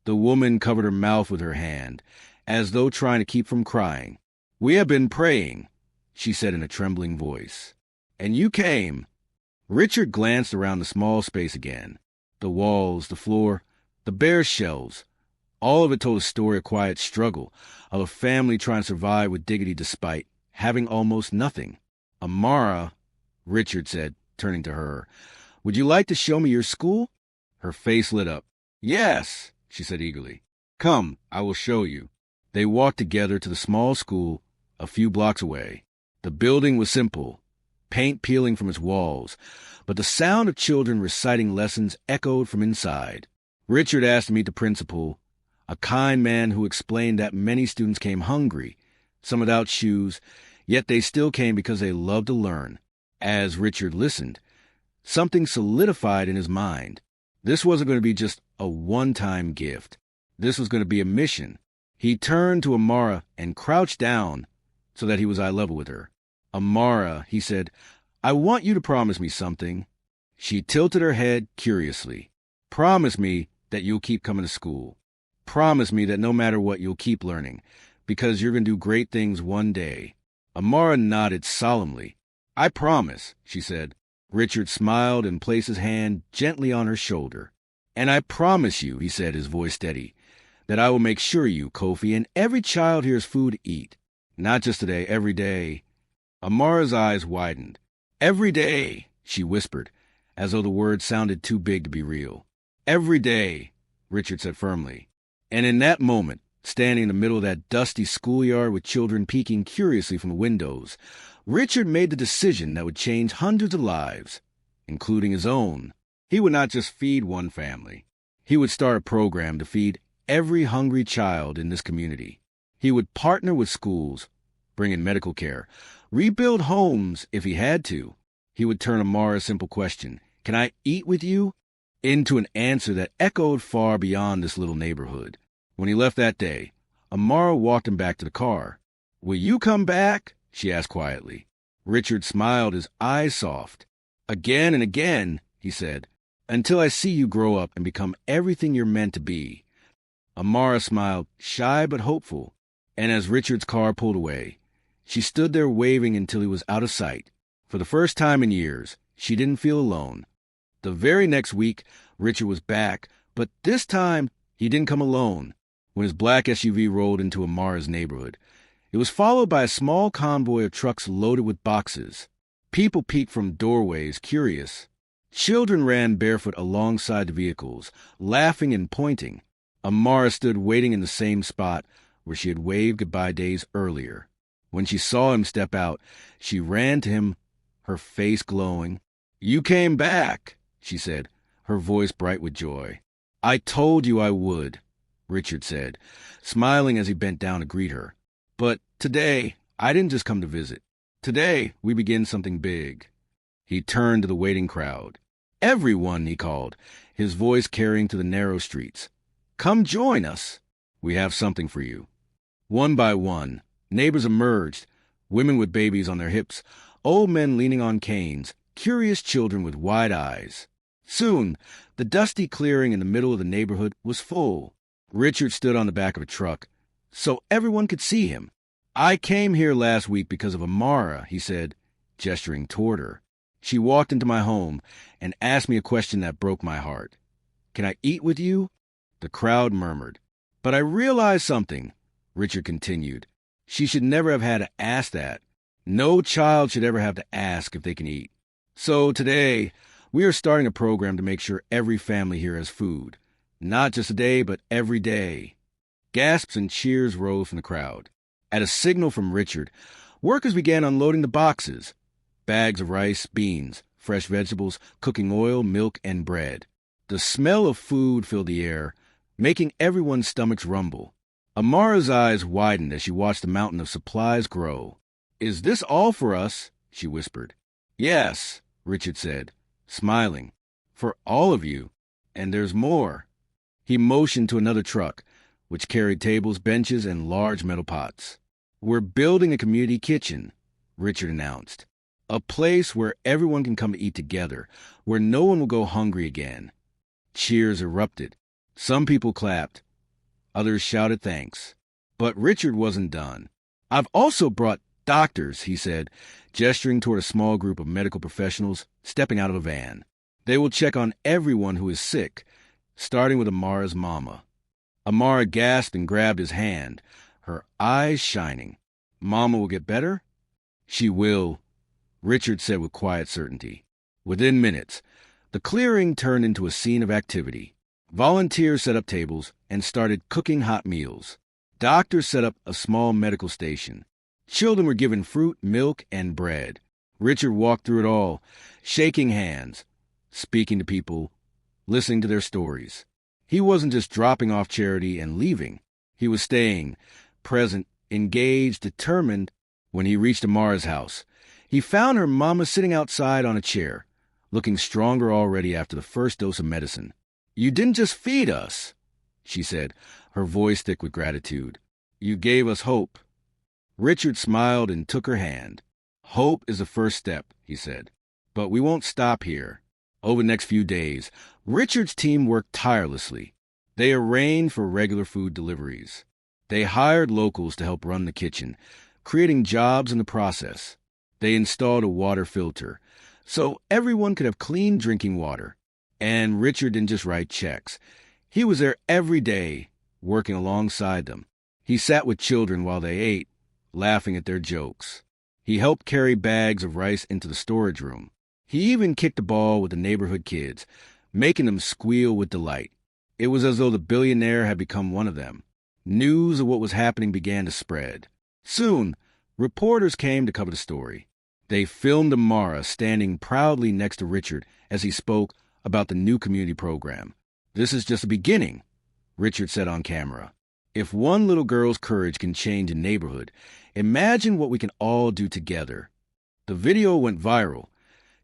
The woman covered her mouth with her hand, as though trying to keep from crying. "We have been praying," she said in a trembling voice. "And you came." Richard glanced around the small space again. The walls, the floor, the bare shelves. All of it told a story of quiet struggle, of a family trying to survive with dignity despite having almost nothing. "Amara," Richard said, turning to her, "would you like to show me your school?" Her face lit up. "Yes," she said eagerly. "Come, I will show you." They walked together to the small school a few blocks away. The building was simple, paint peeling from its walls, but the sound of children reciting lessons echoed from inside. Richard asked to meet the principal, a kind man who explained that many students came hungry, some without shoes, yet they still came because they loved to learn. As Richard listened, something solidified in his mind. This wasn't going to be just a one-time gift. This was going to be a mission. He turned to Amara and crouched down so that he was eye level with her. "Amara," he said, "I want you to promise me something." She tilted her head curiously. "Promise me that you'll keep coming to school. Promise me that no matter what, you'll keep learning, because you're going to do great things one day." Amara nodded solemnly. "I promise," she said. Richard smiled and placed his hand gently on her shoulder. "And I promise you," he said, his voice steady, "that I will make sure you, Kofi, and every child here has food to eat. Not just today, every day." Amara's eyes widened. "Every day," she whispered, as though the words sounded too big to be real. "Every day," Richard said firmly. And in that moment, standing in the middle of that dusty schoolyard with children peeking curiously from the windows, Richard made the decision that would change hundreds of lives, including his own. He would not just feed one family. He would start a program to feed every hungry child in this community. He would partner with schools, bring in medical care, rebuild homes if he had to. He would turn Amara's simple question, "Can I eat with you?" into an answer that echoed far beyond this little neighborhood. When he left that day, Amara walked him back to the car. "Will you come back?" she asked quietly. Richard smiled, his eyes soft. "Again and again," he said, "until I see you grow up and become everything you're meant to be." Amara smiled, shy but hopeful, and as Richard's car pulled away, she stood there waving until he was out of sight. For the first time in years, she didn't feel alone. The very next week, Richard was back, but this time he didn't come alone. When his black SUV rolled into Amara's neighborhood, it was followed by a small convoy of trucks loaded with boxes. People peeked from doorways, curious. Children ran barefoot alongside the vehicles, laughing and pointing. Amara stood waiting in the same spot where she had waved goodbye days earlier. When she saw him step out, she ran to him, her face glowing. "You came back," she said, her voice bright with joy. "I told you I would," Richard said, smiling as he bent down to greet her. "But today, I didn't just come to visit. Today, we begin something big." He turned to the waiting crowd. "Everyone," he called, his voice carrying to the narrow streets. "Come join us. We have something for you." One by one, neighbors emerged, women with babies on their hips, old men leaning on canes, curious children with wide eyes. Soon, the dusty clearing in the middle of the neighborhood was full. Richard stood on the back of a truck, so everyone could see him. "I came here last week because of Amara," he said, gesturing toward her. "She walked into my home and asked me a question that broke my heart. 'Can I eat with you?' The crowd murmured. But I realized something," Richard continued. "She should never have had to ask that. No child should ever have to ask if they can eat. So today, we are starting a program to make sure every family here has food. Not just today, but every day." Gasps and cheers rose from the crowd. At a signal from Richard, workers began unloading the boxes. Bags of rice, beans, fresh vegetables, cooking oil, milk, and bread. The smell of food filled the air, making everyone's stomachs rumble. Amara's eyes widened as she watched the mountain of supplies grow. "Is this all for us?" she whispered. "Yes," Richard said, smiling. "For all of you. And there's more." He motioned to another truck, which carried tables, benches, and large metal pots. "We're building a community kitchen," Richard announced. "A place where everyone can come to eat together, where no one will go hungry again." Cheers erupted. Some people clapped. Others shouted thanks. But Richard wasn't done. "I've also brought doctors," he said, gesturing toward a small group of medical professionals stepping out of a van. "They will check on everyone who is sick, starting with Amara's mama." Amara gasped and grabbed his hand, her eyes shining. "Mama will get better?" "She will," Richard said with quiet certainty. Within minutes, the clearing turned into a scene of activity. Volunteers set up tables and started cooking hot meals. Doctors set up a small medical station. Children were given fruit, milk, and bread. Richard walked through it all, shaking hands, speaking to people, listening to their stories. He wasn't just dropping off charity and leaving. He was staying, present, engaged, determined. When he reached Amara's house, he found her mama sitting outside on a chair, looking stronger already after the first dose of medicine. "You didn't just feed us," she said, her voice thick with gratitude. "You gave us hope." Richard smiled and took her hand. "Hope is the first step," he said. "But we won't stop here." Over the next few days, Richard's team worked tirelessly. They arranged for regular food deliveries. They hired locals to help run the kitchen, creating jobs in the process. They installed a water filter, so everyone could have clean drinking water. And Richard didn't just write checks. He was there every day, working alongside them. He sat with children while they ate, laughing at their jokes. He helped carry bags of rice into the storage room. He even kicked the ball with the neighborhood kids, making them squeal with delight. It was as though the billionaire had become one of them. News of what was happening began to spread. Soon, reporters came to cover the story. They filmed Amara standing proudly next to Richard as he spoke about the new community program. "This is just the beginning," Richard said on camera. "If one little girl's courage can change a neighborhood, imagine what we can all do together." The video went viral,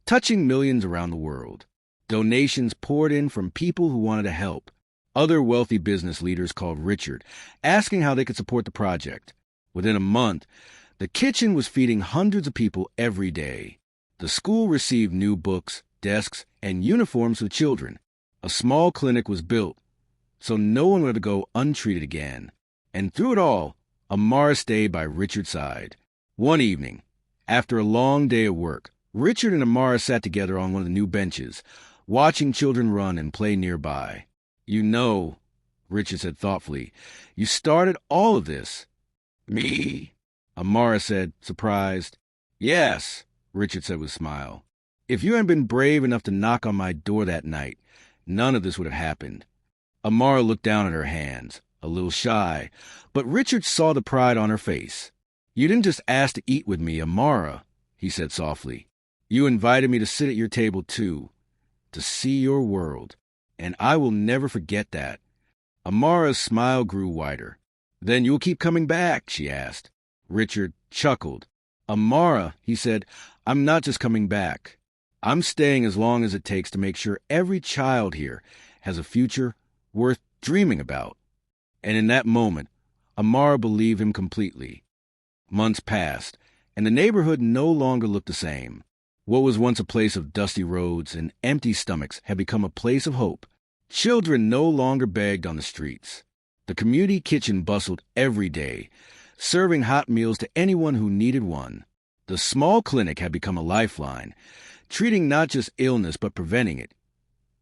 touching millions around the world. Donations poured in from people who wanted to help. Other wealthy business leaders called Richard, asking how they could support the project. Within a month, the kitchen was feeding hundreds of people every day. The school received new books, desks, and uniforms for children. A small clinic was built, so no one would have to go untreated again. And through it all, Amara stayed by Richard's side. One evening, after a long day of work, Richard and Amara sat together on one of the new benches, watching children run and play nearby. "You know," Richard said thoughtfully, "you started all of this." "Me?" Amara said, surprised. "Yes," Richard said with a smile. "If you hadn't been brave enough to knock on my door that night, none of this would have happened." Amara looked down at her hands, a little shy, but Richard saw the pride on her face. You didn't just ask to eat with me, Amara, he said softly. You invited me to sit at your table too, to see your world, and I will never forget that. Amara's smile grew wider. Then you'll keep coming back, she asked. Richard chuckled. Amara, he said, I'm not just coming back. I'm staying as long as it takes to make sure every child here has a future worth dreaming about. And in that moment, Amara believed him completely. Months passed, and the neighborhood no longer looked the same. What was once a place of dusty roads and empty stomachs had become a place of hope. Children no longer begged on the streets. The community kitchen bustled every day, serving hot meals to anyone who needed one. The small clinic had become a lifeline, treating not just illness but preventing it,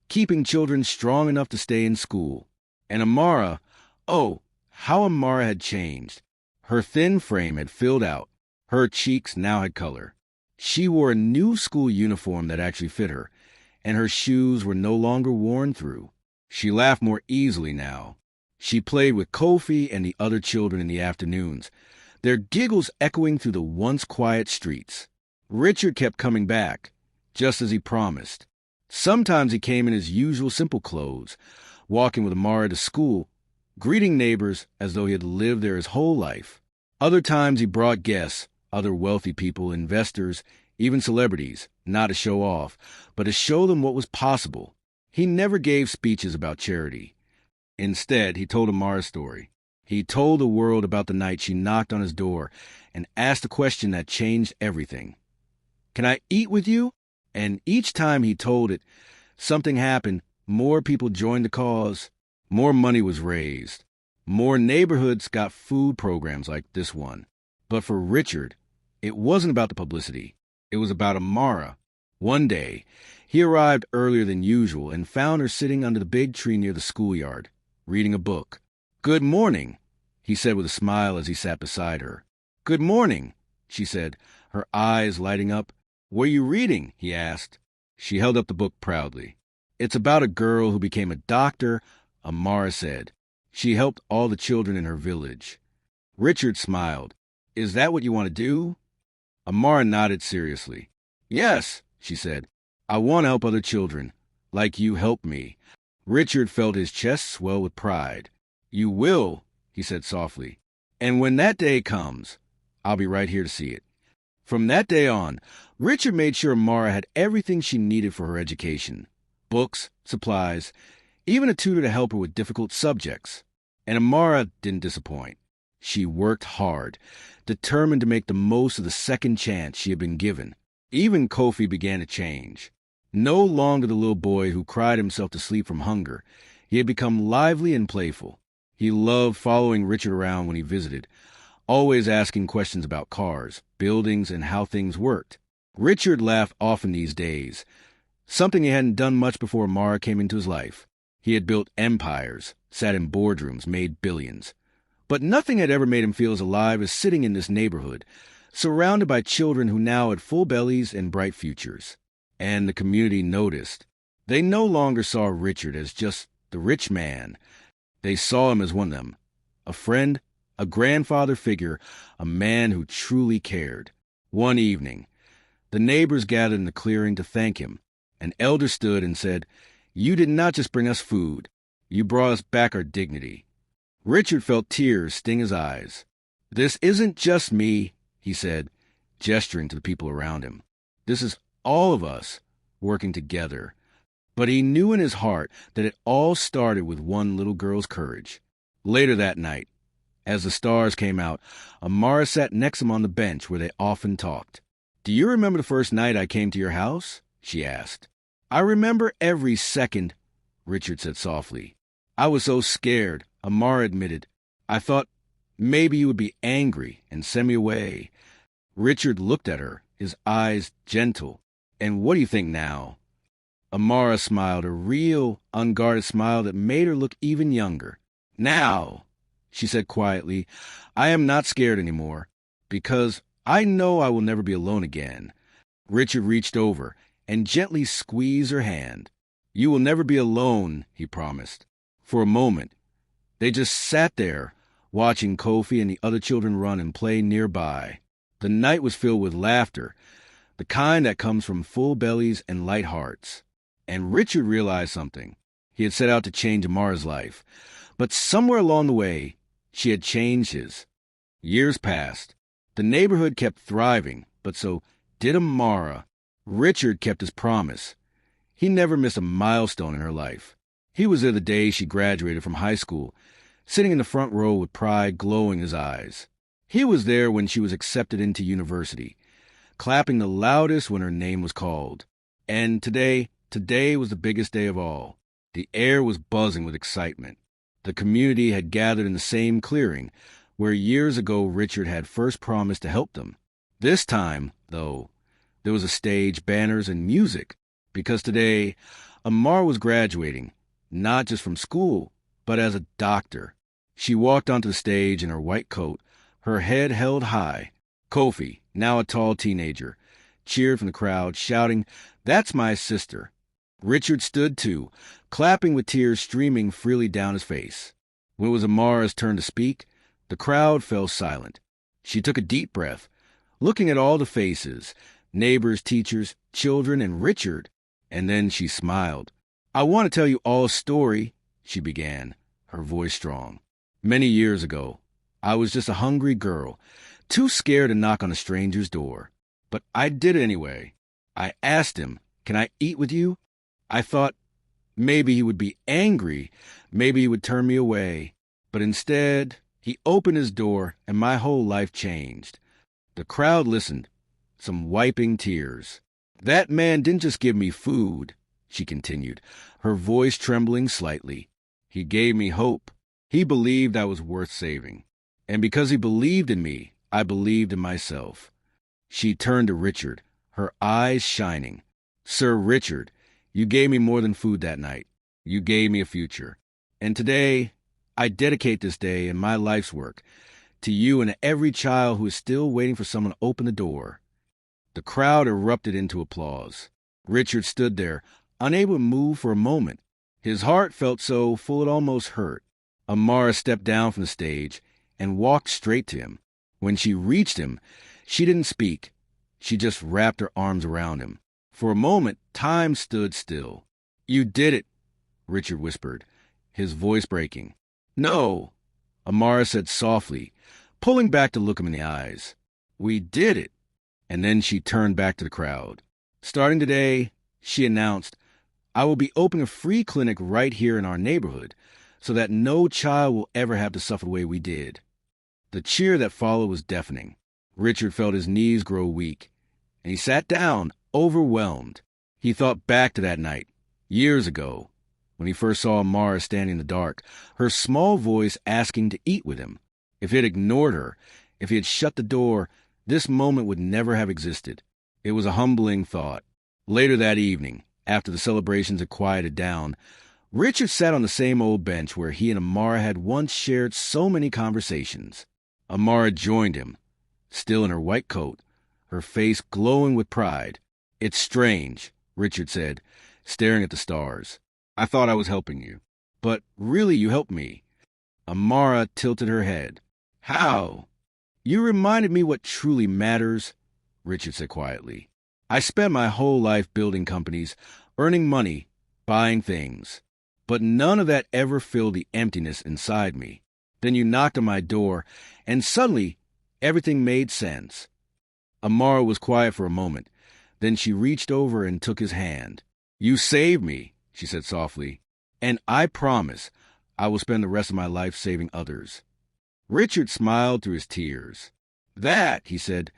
keeping children strong enough to stay in school. And Amara, oh, how Amara had changed. Her thin frame had filled out. Her cheeks now had color. She wore a new school uniform that actually fit her, and her shoes were no longer worn through. She laughed more easily now. She played with Kofi and the other children in the afternoons, their giggles echoing through the once quiet streets. Richard kept coming back, just as he promised. Sometimes he came in his usual simple clothes, walking with Amara to school, greeting neighbors as though he had lived there his whole life. Other times he brought guests, other wealthy people, investors, even celebrities, not to show off, but to show them what was possible. He never gave speeches about charity. Instead, he told Amara's story. He told the world about the night she knocked on his door and asked a question that changed everything. Can I eat with you? And each time he told it, something happened. More people joined the cause. More money was raised. More neighborhoods got food programs like this one. But for Richard, it wasn't about the publicity. It was about Amara. One day, he arrived earlier than usual and found her sitting under the big tree near the schoolyard, reading a book. Good morning, he said with a smile as he sat beside her. Good morning, she said, her eyes lighting up. What are you reading? He asked. She held up the book proudly. It's about a girl who became a doctor, Amara said. She helped all the children in her village. Richard smiled. Is that what you want to do? Amara nodded seriously. Yes, she said. I want to help other children, like you helped me. Richard felt his chest swell with pride. You will, he said softly. And when that day comes, I'll be right here to see it. From that day on, Richard made sure Amara had everything she needed for her education. Books, supplies, even a tutor to help her with difficult subjects. And Amara didn't disappoint. She worked hard, determined to make the most of the second chance she had been given. Even Kofi began to change. No longer the little boy who cried himself to sleep from hunger, he had become lively and playful. He loved following Richard around when he visited, always asking questions about cars, buildings, and how things worked. Richard laughed often these days, something he hadn't done much before Amara came into his life. He had built empires, sat in boardrooms, made billions. But nothing had ever made him feel as alive as sitting in this neighborhood, surrounded by children who now had full bellies and bright futures. And the community noticed. They no longer saw Richard as just the rich man. They saw him as one of them, a friend, a grandfather figure, a man who truly cared. One evening, the neighbors gathered in the clearing to thank him. An elder stood and said, You did not just bring us food. You brought us back our dignity. Richard felt tears sting his eyes. This isn't just me, he said, gesturing to the people around him. This is all of us working together. But he knew in his heart that it all started with one little girl's courage. Later that night, as the stars came out, Amara sat next to him on the bench where they often talked. Do you remember the first night I came to your house? She asked. I remember every second, Richard said softly. I was so scared, Amara admitted. I thought maybe you would be angry and send me away. Richard looked at her, his eyes gentle. And what do you think now? Amara smiled, a real, unguarded smile that made her look even younger. Now, she said quietly, I am not scared anymore, because I know I will never be alone again. Richard reached over and gently squeezed her hand. You will never be alone, he promised. For a moment, they just sat there, watching Kofi and the other children run and play nearby. The night was filled with laughter, the kind that comes from full bellies and light hearts. And Richard realized something. He had set out to change Amara's life, but somewhere along the way, she had changed his. Years passed. The neighborhood kept thriving, but so did Amara. Richard kept his promise. He never missed a milestone in her life. He was there the day she graduated from high school, sitting in the front row with pride glowing in his eyes. He was there when she was accepted into university, clapping the loudest when her name was called. And today was the biggest day of all. The air was buzzing with excitement. The community had gathered in the same clearing where years ago Richard had first promised to help them. This time, though, there was a stage, banners, and music, because today Amara was graduating, not just from school, but as a doctor. She walked onto the stage in her white coat, her head held high. Kofi, now a tall teenager, cheered from the crowd, shouting, "That's my sister." Richard stood too, clapping with tears streaming freely down his face. When it was Amara's turn to speak, the crowd fell silent. She took a deep breath, looking at all the faces, neighbors, teachers, children, and Richard, and then she smiled. "I want to tell you all a story," she began, her voice strong. "Many years ago, I was just a hungry girl, too scared to knock on a stranger's door. But I did it anyway. I asked him, 'Can I eat with you?' I thought maybe he would be angry, maybe he would turn me away. But instead, he opened his door and my whole life changed." The crowd listened, some wiping tears. "That man didn't just give me food," she continued, her voice trembling slightly. "He gave me hope. He believed I was worth saving. And because he believed in me, I believed in myself." She turned to Richard, her eyes shining. "Sir Richard, you gave me more than food that night. You gave me a future. And today, I dedicate this day and my life's work to you and every child who is still waiting for someone to open the door." The crowd erupted into applause. Richard stood there, unable to move for a moment. His heart felt so full it almost hurt. Amara stepped down from the stage and walked straight to him. When she reached him, she didn't speak. She just wrapped her arms around him. For a moment, time stood still. "You did it," Richard whispered, his voice breaking. "No," Amara said softly, pulling back to look him in the eyes. "We did it." And then she turned back to the crowd. "Starting today," she announced, "I will be opening a free clinic right here in our neighborhood so that no child will ever have to suffer the way we did." The cheer that followed was deafening. Richard felt his knees grow weak, and he sat down, overwhelmed. He thought back to that night, years ago, when he first saw Amara standing in the dark, her small voice asking to eat with him. If he had ignored her, if he had shut the door, this moment would never have existed. It was a humbling thought. Later that evening, after the celebrations had quieted down, Richard sat on the same old bench where he and Amara had once shared so many conversations. Amara joined him, still in her white coat, her face glowing with pride. "It's strange," Richard said, staring at the stars. "I thought I was helping you, but really you helped me." Amara tilted her head. "How?" "You reminded me what truly matters," Richard said quietly. "I spent my whole life building companies, earning money, buying things. But none of that ever filled the emptiness inside me. Then you knocked on my door, and suddenly everything made sense." Amara was quiet for a moment. Then she reached over and took his hand. "You saved me," she said softly, "and I promise I will spend the rest of my life saving others." Richard smiled through his tears. "That," he said,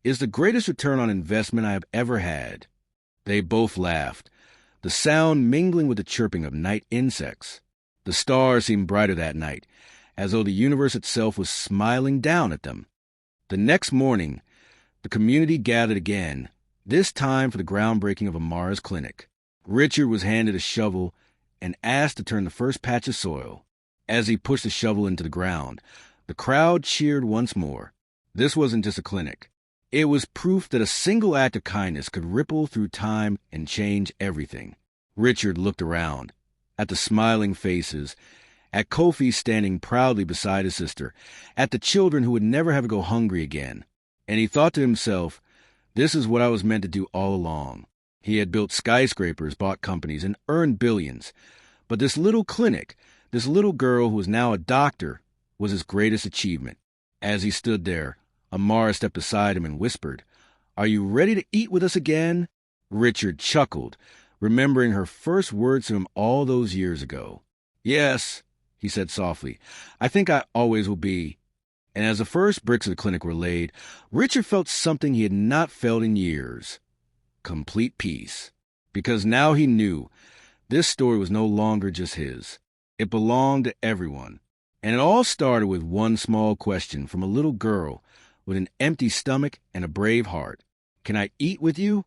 "is the greatest return on investment I have ever had." They both laughed, the sound mingling with the chirping of night insects. The stars seemed brighter that night, as though the universe itself was smiling down at them. The next morning, the community gathered again, this time for the groundbreaking of Amara's clinic. Richard was handed a shovel and asked to turn the first patch of soil. As he pushed the shovel into the ground, the crowd cheered once more. This wasn't just a clinic. It was proof that a single act of kindness could ripple through time and change everything. Richard looked around, at the smiling faces, at Kofi standing proudly beside his sister, at the children who would never have to go hungry again. And he thought to himself, this is what I was meant to do all along. He had built skyscrapers, bought companies, and earned billions. But this little clinic, this little girl who was now a doctor, was his greatest achievement. As he stood there, Amara stepped beside him and whispered, "Are you ready to eat with us again?" Richard chuckled, remembering her first words to him all those years ago. "Yes," he said softly, "I think I always will be." And as the first bricks of the clinic were laid, Richard felt something he had not felt in years. Complete peace. Because now he knew this story was no longer just his. It belonged to everyone. And it all started with one small question from a little girl with an empty stomach and a brave heart. "Can I eat with you?"